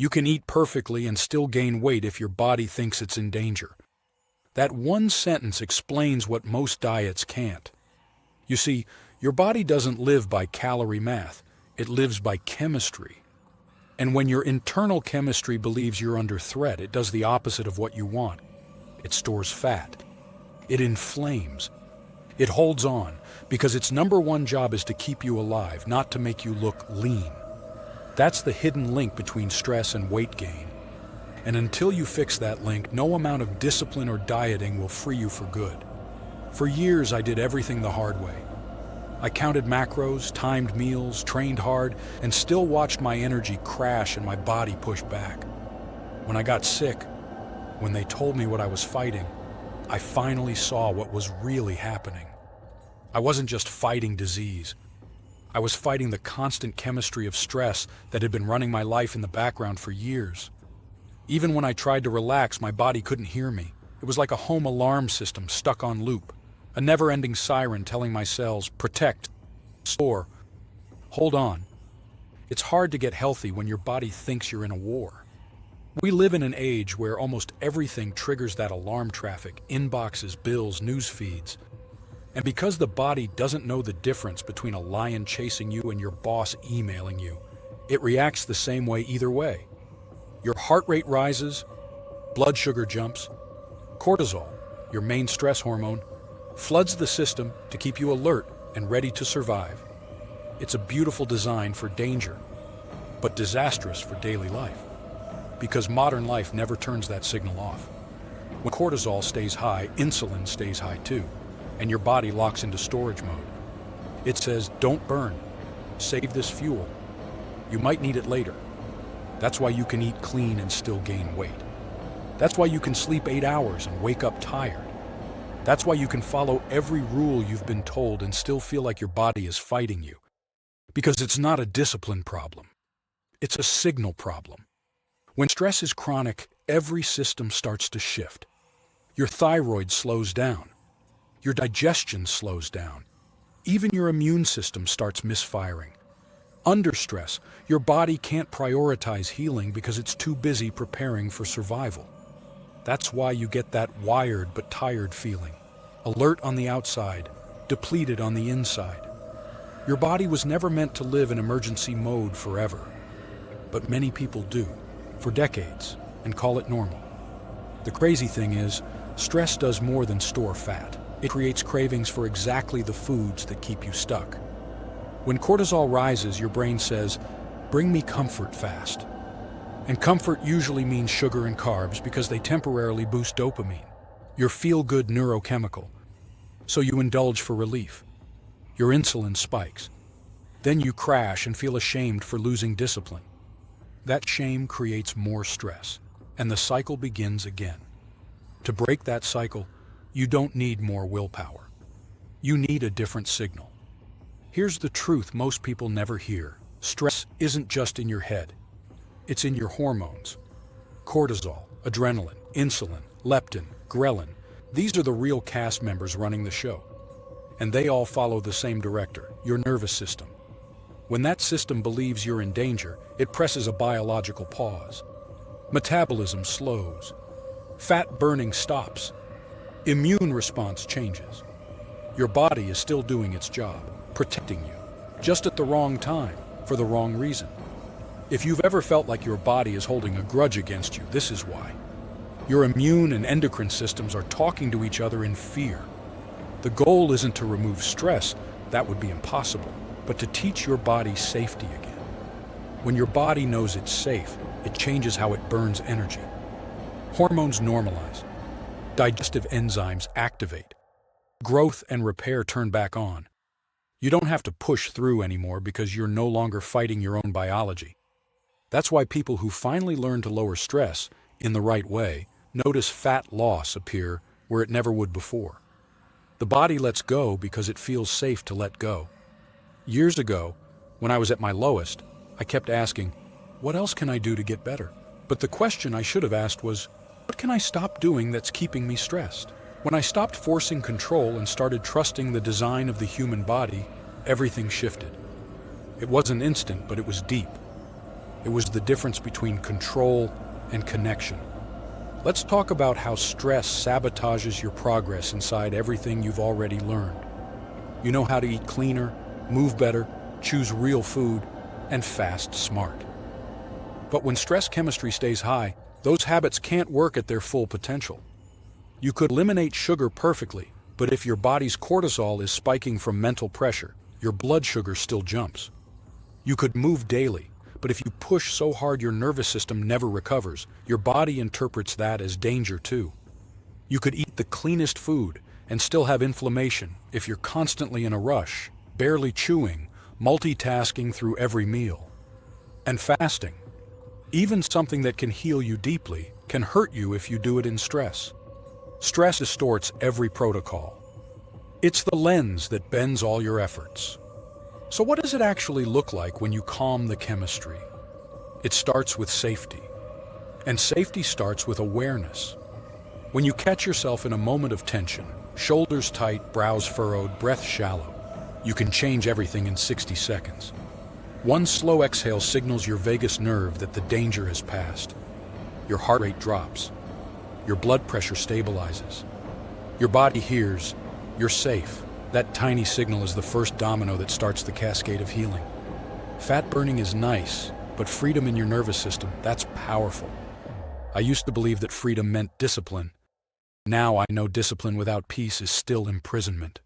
You can eat perfectly and still gain weight if your body thinks it's in danger. That one sentence explains what most diets can't. You see, your body doesn't live by calorie math, it lives by chemistry. And when your internal chemistry believes you're under threat, it does the opposite of what you want. It stores fat. It inflames. It holds on, because its number one job is to keep you alive, not to make you look lean. That's the hidden link between stress and weight gain. And until you fix that link, no amount of discipline or dieting will free you for good. For years, I did everything the hard way. I counted macros, timed meals, trained hard, and still watched my energy crash and my body push back. When I got sick, when they told me what I was fighting, I finally saw what was really happening. I wasn't just fighting disease. I was fighting the constant chemistry of stress that had been running my life in the background for years. Even when I tried to relax, my body couldn't hear me. It was like a home alarm system stuck on loop, a never-ending siren telling my cells, protect, store, hold on. It's hard to get healthy when your body thinks you're in a war. We live in an age where almost everything triggers that alarm traffic, inboxes, bills, news feeds. And because the body doesn't know the difference between a lion chasing you and your boss emailing you, it reacts the same way either way. Your heart rate rises, blood sugar jumps, cortisol, your main stress hormone, floods the system to keep you alert and ready to survive. It's a beautiful design for danger, but disastrous for daily life. Because modern life never turns that signal off. When cortisol stays high, insulin stays high too, and your body locks into storage mode. It says, don't burn, save this fuel. You might need it later. That's why you can eat clean and still gain weight. That's why you can sleep 8 hours and wake up tired. That's why you can follow every rule you've been told and still feel like your body is fighting you. Because it's not a discipline problem. It's a signal problem. When stress is chronic, every system starts to shift. Your thyroid slows down. Your digestion slows down. Even your immune system starts misfiring. Under stress, your body can't prioritize healing because it's too busy preparing for survival. That's why you get that wired but tired feeling. Alert on the outside, depleted on the inside. Your body was never meant to live in emergency mode forever. But many people do, for decades, and call it normal. The crazy thing is, stress does more than store fat. It creates cravings for exactly the foods that keep you stuck. When cortisol rises, your brain says, bring me comfort fast. And comfort usually means sugar and carbs because they temporarily boost dopamine, your feel-good neurochemical. So you indulge for relief. Your insulin spikes. Then you crash and feel ashamed for losing discipline. That shame creates more stress, and the cycle begins again. To break that cycle, you don't need more willpower. You need a different signal. Here's the truth most people never hear. Stress isn't just in your head. It's in your hormones. Cortisol, adrenaline, insulin, leptin, ghrelin. These are the real cast members running the show. And they all follow the same director, your nervous system. When that system believes you're in danger, it presses a biological pause. Metabolism slows. Fat burning stops. Immune response changes. Your body is still doing its job, protecting you, just at the wrong time, for the wrong reason. If you've ever felt like your body is holding a grudge against you, this is why. Your immune and endocrine systems are talking to each other in fear. The goal isn't to remove stress, that would be impossible, but to teach your body safety again. When your body knows it's safe, it changes how it burns energy. Hormones normalize. Digestive enzymes activate. Growth and repair turn back on. You don't have to push through anymore because you're no longer fighting your own biology. That's why people who finally learn to lower stress in the right way notice fat loss appear where it never would before. The body lets go because it feels safe to let go. Years ago, when I was at my lowest, I kept asking, what else can I do to get better? But the question I should have asked was, what can I stop doing that's keeping me stressed? When I stopped forcing control and started trusting the design of the human body, everything shifted. It wasn't instant, but it was deep. It was the difference between control and connection. Let's talk about how stress sabotages your progress inside everything you've already learned. You know how to eat cleaner, move better, choose real food, and fast smart. But when stress chemistry stays high, those habits can't work at their full potential. You could eliminate sugar perfectly, but if your body's cortisol is spiking from mental pressure, your blood sugar still jumps. You could move daily, but if you push so hard your nervous system never recovers, your body interprets that as danger too. You could eat the cleanest food and still have inflammation if you're constantly in a rush, barely chewing, multitasking through every meal. And fasting, even something that can heal you deeply, can hurt you if you do it in stress. Stress distorts every protocol. It's the lens that bends all your efforts. So what does it actually look like when you calm the chemistry? It starts with safety. And safety starts with awareness. When you catch yourself in a moment of tension, shoulders tight, brows furrowed, breath shallow, you can change everything in 60 seconds. One slow exhale signals your vagus nerve that the danger has passed. Your heart rate drops. Your blood pressure stabilizes. Your body hears, you're safe. That tiny signal is the first domino that starts the cascade of healing. Fat burning is nice, but freedom in your nervous system, that's powerful. I used to believe that freedom meant discipline. Now I know discipline without peace is still imprisonment.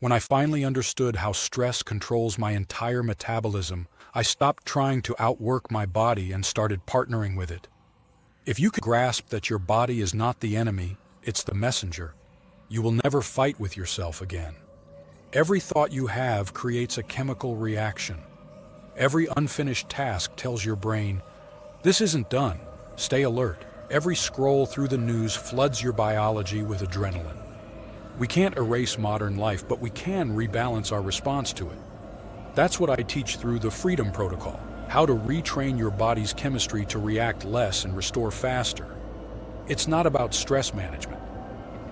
When I finally understood how stress controls my entire metabolism, I stopped trying to outwork my body and started partnering with it. If you can grasp that your body is not the enemy, it's the messenger, you will never fight with yourself again. Every thought you have creates a chemical reaction. Every unfinished task tells your brain, this isn't done, stay alert. Every scroll through the news floods your biology with adrenaline. We can't erase modern life, but we can rebalance our response to it. That's what I teach through the Freedom Protocol, how to retrain your body's chemistry to react less and restore faster. It's not about stress management.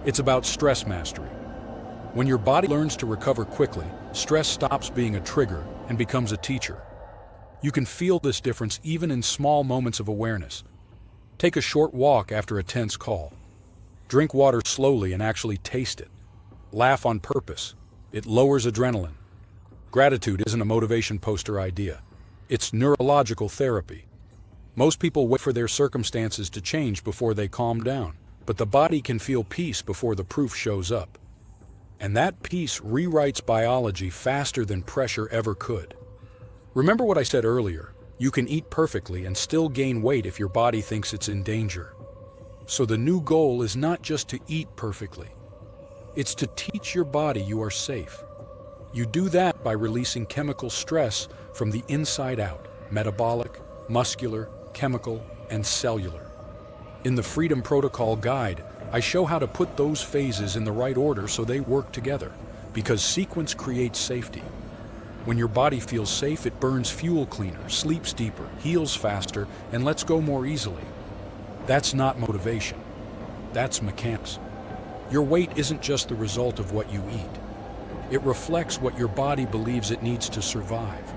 It's about stress mastery. When your body learns to recover quickly, stress stops being a trigger and becomes a teacher. You can feel this difference even in small moments of awareness. Take a short walk after a tense call. Drink water slowly and actually taste it. Laugh on purpose. It lowers adrenaline. Gratitude isn't a motivation poster idea. It's neurological therapy. Most people wait for their circumstances to change before they calm down, but the body can feel peace before the proof shows up. And that peace rewrites biology faster than pressure ever could. Remember what I said earlier, you can eat perfectly and still gain weight if your body thinks it's in danger. So the new goal is not just to eat perfectly. It's to teach your body you are safe. You do that by releasing chemical stress from the inside out, metabolic, muscular, chemical, and cellular. In the Freedom Protocol guide, I show how to put those phases in the right order so they work together, because sequence creates safety. When your body feels safe, it burns fuel cleaner, sleeps deeper, heals faster, and lets go more easily. That's not motivation. That's mechanics. Your weight isn't just the result of what you eat. It reflects what your body believes it needs to survive.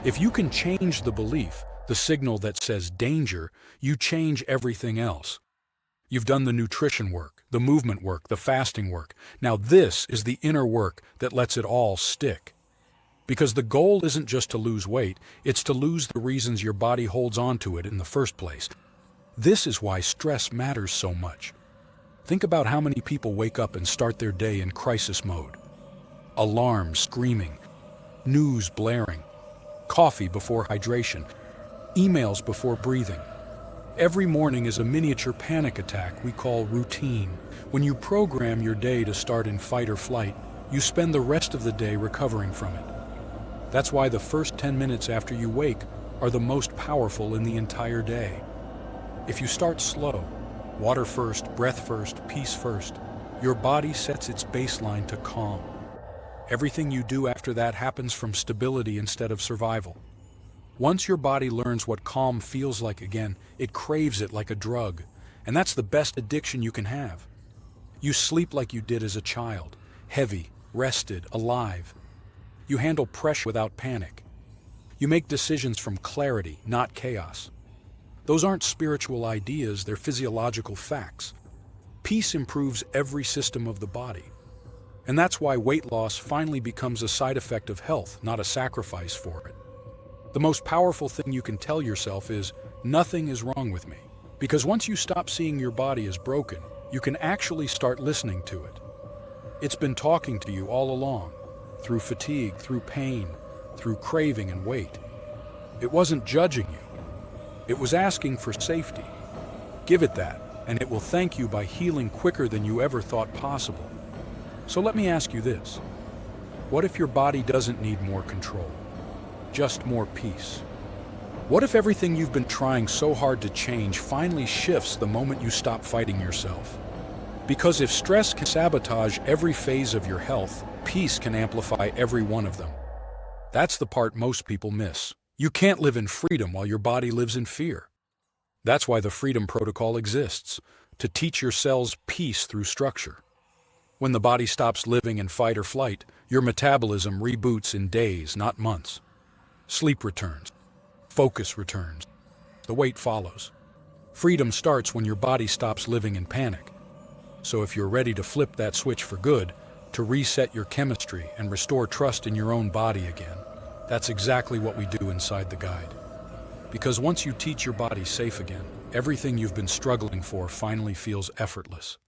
If you can change the belief, the signal that says danger, you change everything else. You've done the nutrition work, the movement work, the fasting work. Now this is the inner work that lets it all stick. Because the goal isn't just to lose weight, it's to lose the reasons your body holds on to it in the first place. This is why stress matters so much. Think about how many people wake up and start their day in crisis mode. Alarms screaming, news blaring, coffee before hydration, emails before breathing. Every morning is a miniature panic attack we call routine. When you program your day to start in fight or flight, you spend the rest of the day recovering from it. That's why the first 10 minutes after you wake are the most powerful in the entire day. If you start slow, water first, breath first, peace first, your body sets its baseline to calm. Everything you do after that happens from stability instead of survival. Once your body learns what calm feels like again, it craves it like a drug. And that's the best addiction you can have. You sleep like you did as a child, heavy, rested, alive. You handle pressure without panic. You make decisions from clarity, not chaos. Those aren't spiritual ideas, they're physiological facts. Peace improves every system of the body. And that's why weight loss finally becomes a side effect of health, not a sacrifice for it. The most powerful thing you can tell yourself is, nothing is wrong with me. Because once you stop seeing your body as broken, you can actually start listening to it. It's been talking to you all along, through fatigue, through pain, through craving and weight. It wasn't judging you. It was asking for safety. Give it that, and it will thank you by healing quicker than you ever thought possible. So let me ask you this. What if your body doesn't need more control? Just more peace? What if everything you've been trying so hard to change finally shifts the moment you stop fighting yourself? Because if stress can sabotage every phase of your health, peace can amplify every one of them. That's the part most people miss. You can't live in freedom while your body lives in fear. That's why the Freedom Protocol exists, to teach your cells peace through structure. When the body stops living in fight or flight, your metabolism reboots in days, not months. Sleep returns. Focus returns. The weight follows. Freedom starts when your body stops living in panic. So if you're ready to flip that switch for good, to reset your chemistry and restore trust in your own body again, that's exactly what we do inside the guide. Because once you teach your body safe again, everything you've been struggling for finally feels effortless.